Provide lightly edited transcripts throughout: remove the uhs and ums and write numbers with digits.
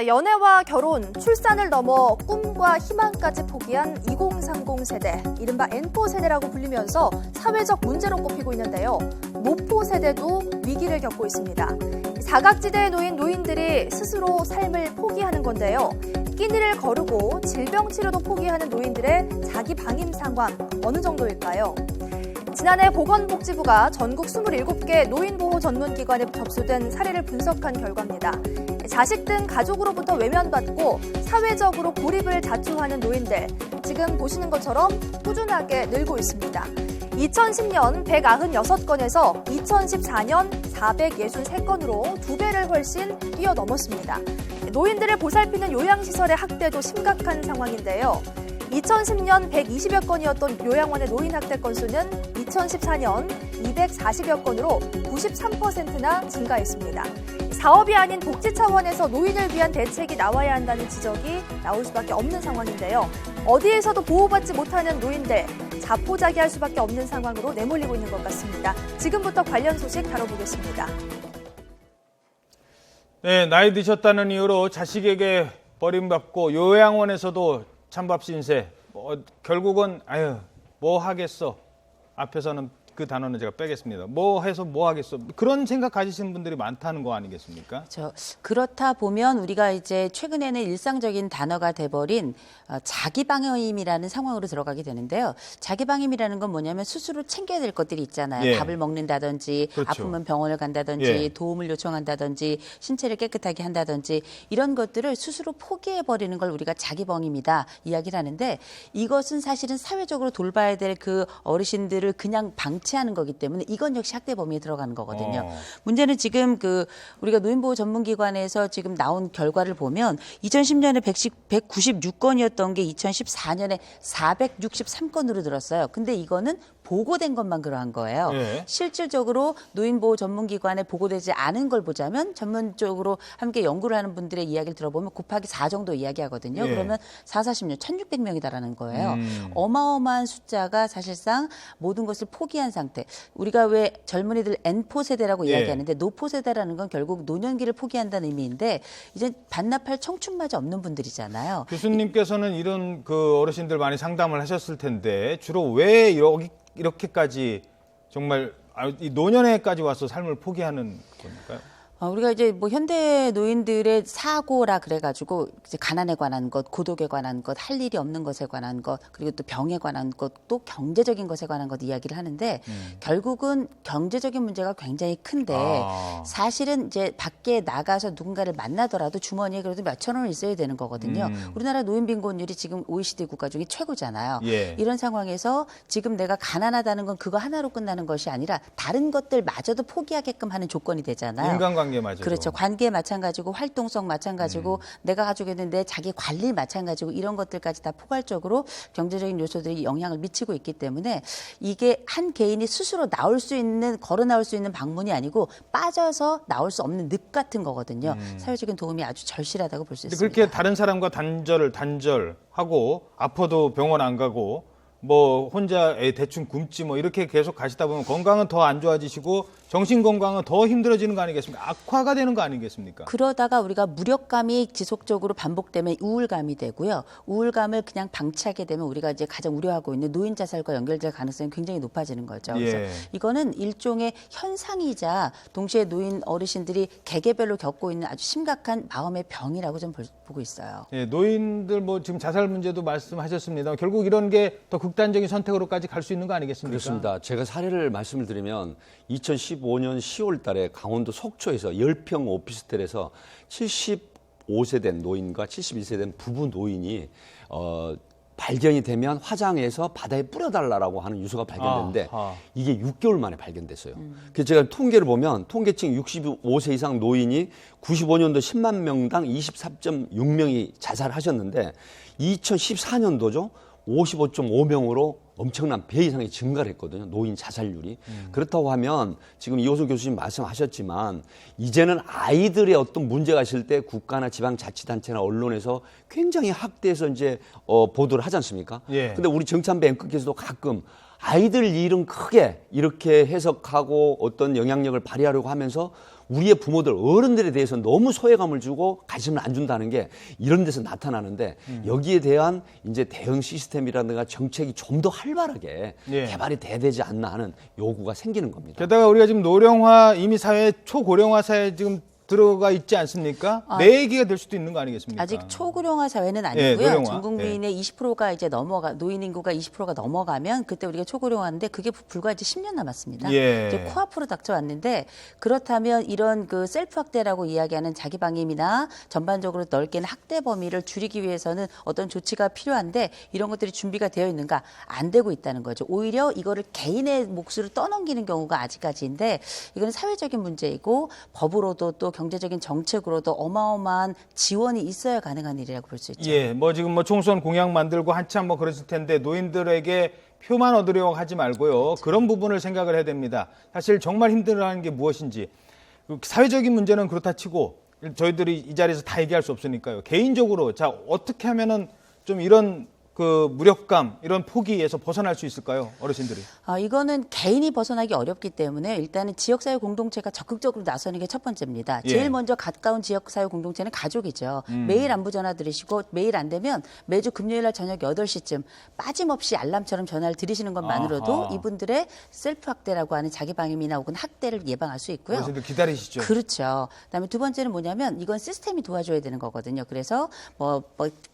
연애와 결혼, 출산을 넘어 꿈과 희망까지 포기한 2030 세대, 이른바 N포 세대라고 불리면서 사회적 문제로 꼽히고 있는데요. 노포 세대도 위기를 겪고 있습니다. 사각지대에 놓인 노인들이 스스로 삶을 포기하는 건데요. 끼니를 거르고 질병 치료도 포기하는 노인들의 자기 방임 상황 어느 정도일까요? 지난해 보건복지부가 전국 27개 노인보호 전문기관에 접수된 사례를 분석한 결과입니다. 자식 등 가족으로부터 외면받고 사회적으로 고립을 자초하는 노인들, 지금 보시는 것처럼 꾸준하게 늘고 있습니다. 2010년 196건에서 2014년 463건으로 2배를 훨씬 뛰어넘었습니다. 노인들을 보살피는 요양시설의 학대도 심각한 상황인데요. 2010년 120여 건이었던 요양원의 노인 학대 건수는 2014년 240여 건으로 93%나 증가했습니다. 사업이 아닌 복지 차원에서 노인을 위한 대책이 나와야 한다는 지적이 나올 수밖에 없는 상황인데요. 어디에서도 보호받지 못하는 노인들, 자포자기할 수밖에 없는 상황으로 내몰리고 있는 것 같습니다. 지금부터 관련 소식 다뤄보겠습니다. 네, 나이 드셨다는 이유로 자식에게 버림받고 요양원에서도 찬밥 신세. 결국은 뭐 하겠어. 앞에서는 그 단어는 제가 빼겠습니다. 뭐 해서 뭐 하겠어. 그런 생각 가지시는 분들이 많다는 거 아니겠습니까? 그렇다 보면 우리가 이제 최근에는 일상적인 단어가 돼버린 자기방임이라는 상황으로 들어가게 되는데요. 자기방임이라는 건 뭐냐면 스스로 챙겨야 될 것들이 있잖아요. 예. 밥을 먹는다든지, 그렇죠. 아프면 병원을 간다든지, 예. 도움을 요청한다든지, 신체를 깨끗하게 한다든지 이런 것들을 스스로 포기해버리는 걸 우리가 자기방임이다 이야기를 하는데, 이것은 사실은 사회적으로 돌봐야 될 그 어르신들을 그냥 방치하는 거기 때문에 이건 역시 학대 범위에 들어가는 거거든요. 문제는 지금 우리가 노인보호 전문기관에서 지금 나온 결과를 보면 2010년에 196건이었던 게 2014년에 463건으로 늘었어요. 근데 이거는 보고된 것만 그러한 거예요. 예. 실질적으로 노인보호 전문기관에 보고되지 않은 걸 보자면 전문적으로 함께 연구를 하는 분들의 이야기를 들어보면 곱하기 4 정도 이야기하거든요. 예. 그러면 440년 1600명이다라는 거예요. 어마어마한 숫자가 사실상 모든 것을 포기한 상태. 우리가 왜 젊은이들 N포 세대라고 예. 이야기하는데 노포 세대라는 건 결국 노년기를 포기한다는 의미인데 이제 반납할 청춘마저 없는 분들이잖아요. 교수님께서는 이런 그 어르신들 많이 상담을 하셨을 텐데 주로 왜 이렇게까지 정말 이 노년에까지 와서 삶을 포기하는 겁니까요? 우리가 이제 뭐 현대 노인들의 사고라 그래가지고 이제 가난에 관한 것, 고독에 관한 것, 할 일이 없는 것에 관한 것, 그리고 또 병에 관한 것, 또 경제적인 것에 관한 것 이야기를 하는데 결국은 경제적인 문제가 굉장히 큰데 사실은 이제 밖에 나가서 누군가를 만나더라도 주머니에 그래도 몇천 원은 있어야 되는 거거든요. 우리나라 노인 빈곤율이 지금 OECD 국가 중에 최고잖아요. 예. 이런 상황에서 지금 내가 가난하다는 건 그거 하나로 끝나는 것이 아니라 다른 것들마저도 포기하게끔 하는 조건이 되잖아요. 인간관계 맞아요. 그렇죠. 관계 마찬가지고 활동성 마찬가지고 내가 가지고 있는 내 자기 관리 마찬가지고 이런 것들까지 다 포괄적으로 경제적인 요소들이 영향을 미치고 있기 때문에 이게 한 개인이 스스로 나올 수 있는 걸어 나올 수 있는 방문이 아니고 빠져서 나올 수 없는 늪 같은 거거든요. 사회적인 도움이 아주 절실하다고 볼 수 있습니다. 그렇게 다른 사람과 단절하고 아파도 병원 안 가고 뭐 혼자 대충 굶지 뭐 이렇게 계속 가시다 보면 건강은 더 안 좋아지시고 정신 건강은 더 힘들어지는 거 아니겠습니까? 악화가 되는 거 아니겠습니까? 그러다가 우리가 무력감이 지속적으로 반복되면 우울감이 되고요. 우울감을 그냥 방치하게 되면 우리가 이제 가장 우려하고 있는 노인 자살과 연결될 가능성이 굉장히 높아지는 거죠. 그래서 예. 이거는 일종의 현상이자 동시에 노인 어르신들이 개개별로 겪고 있는 아주 심각한 마음의 병이라고 좀 보고 있어요. 예, 노인들 뭐 지금 자살 문제도 말씀하셨습니다. 결국 이런 게 더 극단적인 선택으로까지 갈 수 있는 거 아니겠습니까? 그렇습니다. 제가 사례를 말씀을 드리면 2015년 10월 달에 강원도 속초에서 10평 오피스텔에서 75세 된 노인과 71세 된 부부 노인이 발견이 되면 화장해서 바다에 뿌려달라고 하는 유서가 발견됐는데 이게 6개월 만에 발견됐어요. 그래서 제가 통계를 보면 통계층 65세 이상 노인이 95년도 10만 명당 24.6명이 자살하셨는데 2014년도죠. 55.5명으로 엄청난 배 이상의 증가를 했거든요. 노인 자살률이. 그렇다고 하면 지금 이호수 교수님 말씀하셨지만 이제는 아이들의 어떤 문제가 있을 때 국가나 지방자치단체나 언론에서 굉장히 학대해서 이제 보도를 하지 않습니까? 예. 근데 우리 정찬배 앵커께서도 가끔 아이들 일은 크게 이렇게 해석하고 어떤 영향력을 발휘하려고 하면서 우리의 부모들, 어른들에 대해서 너무 소외감을 주고 관심을 안 준다는 게 이런 데서 나타나는데 여기에 대한 이제 대응 시스템이라든가 정책이 좀 더 활발하게 예. 개발이 돼야 되지 않나 하는 요구가 생기는 겁니다. 게다가 우리가 지금 노령화 이미 사회 초고령화 사회에 지금 들어가 있지 않습니까? 내 얘기가 될 수도 있는 거 아니겠습니까? 아직 초고령화 사회는 아니고요. 예, 노령화. 전 국민의 20%가 이제 노인 인구가 20%가 넘어가면 그때 우리가 초고령화인데 그게 불과 이제 10년 남았습니다. 예. 이제 코앞으로 닥쳐왔는데 그렇다면 이런 그 셀프 학대라고 이야기하는 자기 방임이나 전반적으로 넓게는 학대 범위를 줄이기 위해서는 어떤 조치가 필요한데 이런 것들이 준비가 되어 있는가? 안 되고 있다는 거죠. 오히려 이거를 개인의 몫으로 떠넘기는 경우가 아직까지인데 이거는 사회적인 문제이고 법으로도 또 경제적인 정책으로도 어마어마한 지원이 있어야 가능한 일이라고 볼 수 있죠. 예, 뭐 지금 뭐 총선 공약 만들고 한참 뭐 그랬을 텐데 노인들에게 표만 얻으려고 하지 말고요. 그런 부분을 생각을 해야 됩니다. 사실 정말 힘들어하는 게 무엇인지 사회적인 문제는 그렇다 치고 저희들이 이 자리에서 다 얘기할 수 없으니까요. 개인적으로 자 어떻게 하면은 좀 이런 그 무력감, 이런 포기에서 벗어날 수 있을까요, 어르신들이? 이거는 개인이 벗어나기 어렵기 때문에 일단은 지역사회 공동체가 적극적으로 나서는 게 첫 번째입니다. 예. 제일 먼저 가까운 지역사회 공동체는 가족이죠. 매일 안부 전화 들으시고 매일 안 되면 매주 금요일 날 저녁 8시쯤 빠짐없이 알람처럼 전화를 들으시는 것만으로도 아하. 이분들의 셀프 학대라고 하는 자기 방임이나 혹은 학대를 예방할 수 있고요. 어르신들 기다리시죠. 그렇죠. 그다음에 두 번째는 뭐냐면 이건 시스템이 도와줘야 되는 거거든요. 그래서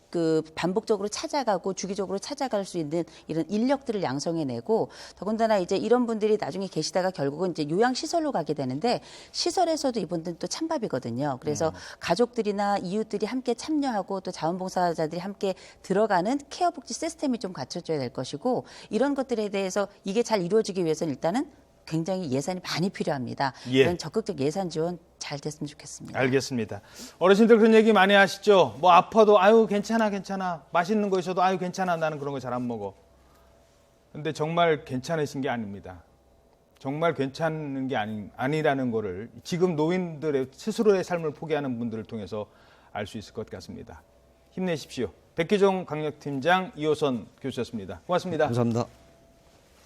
그 반복적으로 찾아가고 주기적으로 찾아갈 수 있는 이런 인력들을 양성해내고 더군다나 이제 이런 분들이 나중에 계시다가 결국은 이제 요양시설로 가게 되는데 시설에서도 이분들은 또 찬밥이거든요. 그래서 가족들이나 이웃들이 함께 참여하고 또 자원봉사자들이 함께 들어가는 케어 복지 시스템이 좀 갖춰져야 될 것이고 이런 것들에 대해서 이게 잘 이루어지기 위해서는 일단은 굉장히 예산이 많이 필요합니다. 예. 이런 적극적 예산 지원 잘 됐으면 좋겠습니다. 알겠습니다. 어르신들 그런 얘기 많이 하시죠. 뭐 아파도 아유 괜찮아. 맛있는 거 있어도 아유 괜찮아. 나는 그런 거 잘 안 먹어. 근데 정말 괜찮으신 게 아닙니다. 정말 괜찮은 게 아니라는 거를 지금 노인들의 스스로의 삶을 포기하는 분들을 통해서 알 수 있을 것 같습니다. 힘내십시오. 백기종 강력팀장 이호선 교수였습니다. 고맙습니다. 감사합니다.